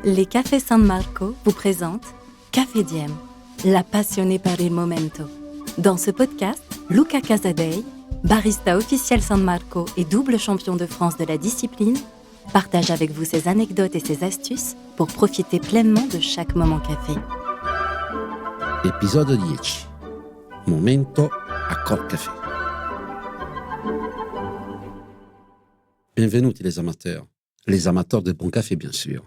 Les Cafés San Marco vous présentent Café Diem, la passionnée par il momento. Dans ce podcast, Luca Casadei, barista officiel San Marco et double champion de France de la discipline, partage avec vous ses anecdotes et ses astuces pour profiter pleinement de chaque moment café. Episodio 10. Momento Accord Café. Bienvenue les amateurs de bon café bien sûr.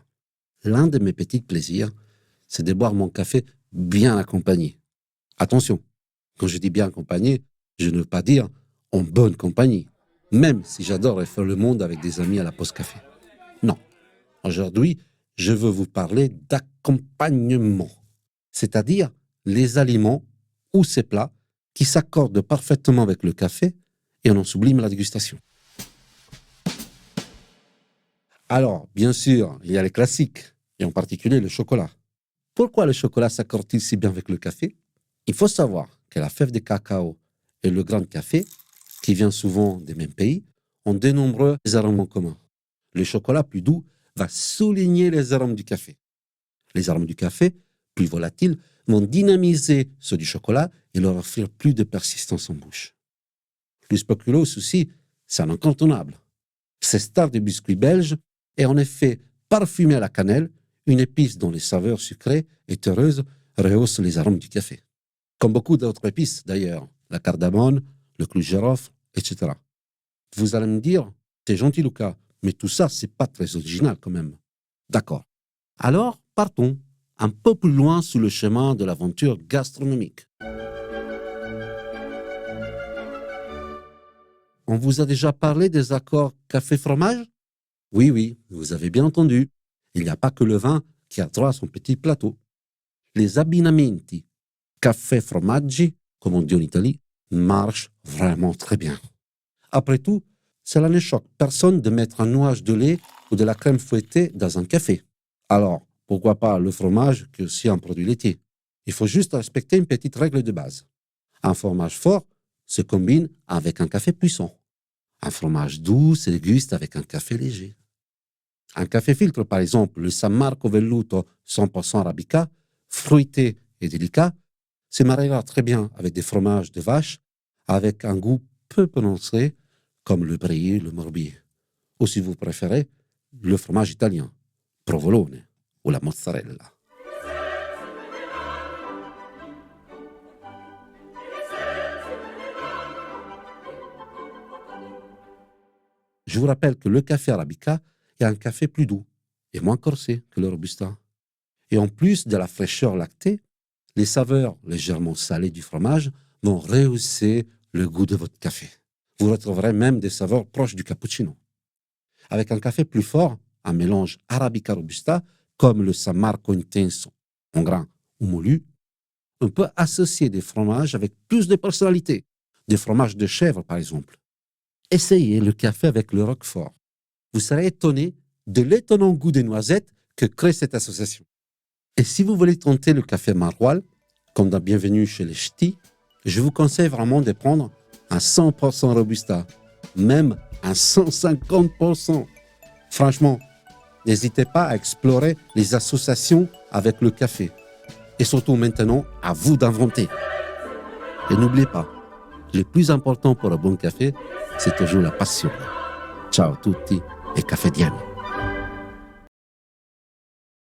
L'un de mes petits plaisirs, c'est de boire mon café bien accompagné. Attention, quand je dis bien accompagné, je ne veux pas dire en bonne compagnie, même si j'adore faire le monde avec des amis à la pause café. Non, aujourd'hui, je veux vous parler d'accompagnement, c'est-à-dire les aliments ou ces plats qui s'accordent parfaitement avec le café et en sublime la dégustation. Alors, bien sûr, il y a les classiques, et en particulier le chocolat. Pourquoi le chocolat s'accorde-t-il si bien avec le café? Il faut savoir que la fève de cacao et le grain de café, qui vient souvent des mêmes pays, ont de nombreux arômes en commun. Le chocolat plus doux va souligner les arômes du café. Les arômes du café, plus volatiles, vont dynamiser ceux du chocolat et leur offrir plus de persistance en bouche. Le spéculoos aussi, c'est un incontournable. Cette star de biscuits belges est en effet parfumé à la cannelle, une épice dont les saveurs sucrées et terreuses rehaussent les arômes du café. Comme beaucoup d'autres épices d'ailleurs, la cardamone, le clou de girofle, etc. Vous allez me dire, t'es gentil Lucas, mais tout ça, c'est pas très original quand même. D'accord. Alors, partons un peu plus loin sur le chemin de l'aventure gastronomique. On vous a déjà parlé des accords café-fromage? Oui, vous avez bien entendu. Il n'y a pas que le vin qui a droit à son petit plateau. Les abbinamenti café-formaggi, comme on dit en Italie, marchent vraiment très bien. Après tout, cela ne choque personne de mettre un nuage de lait ou de la crème fouettée dans un café. Alors, pourquoi pas le fromage qui est aussi un produit laitier? Il faut juste respecter une petite règle de base. Un fromage fort se combine avec un café puissant. Un fromage doux se déguste avec un café léger. Un café filtre, par exemple, le San Marco Velluto 100% Arabica, fruité et délicat, se mariera très bien avec des fromages de vache avec un goût peu prononcé comme le brie, le morbier. Ou si vous préférez, le fromage italien, provolone ou la mozzarella. Je vous rappelle que le café Arabica est un café plus doux et moins corsé que le Robusta. Et en plus de la fraîcheur lactée, les saveurs légèrement salées du fromage vont rehausser le goût de votre café. Vous retrouverez même des saveurs proches du cappuccino. Avec un café plus fort, un mélange Arabica-Robusta, comme le San Marco Intenso, en grain ou moulu, on peut associer des fromages avec plus de personnalité, des fromages de chèvre par exemple. Essayez le café avec le Roquefort. Vous serez étonné de l'étonnant goût des noisettes que crée cette association. Et si vous voulez tenter le café maroilles, comme dans Bienvenue chez les Ch'tis, je vous conseille vraiment de prendre un 100% Robusta, même un 150%. Franchement, n'hésitez pas à explorer les associations avec le café. Et surtout maintenant, à vous d'inventer. Et n'oubliez pas, le plus important pour un bon café, c'est toujours la passion. Ciao a tutti e Café Diem.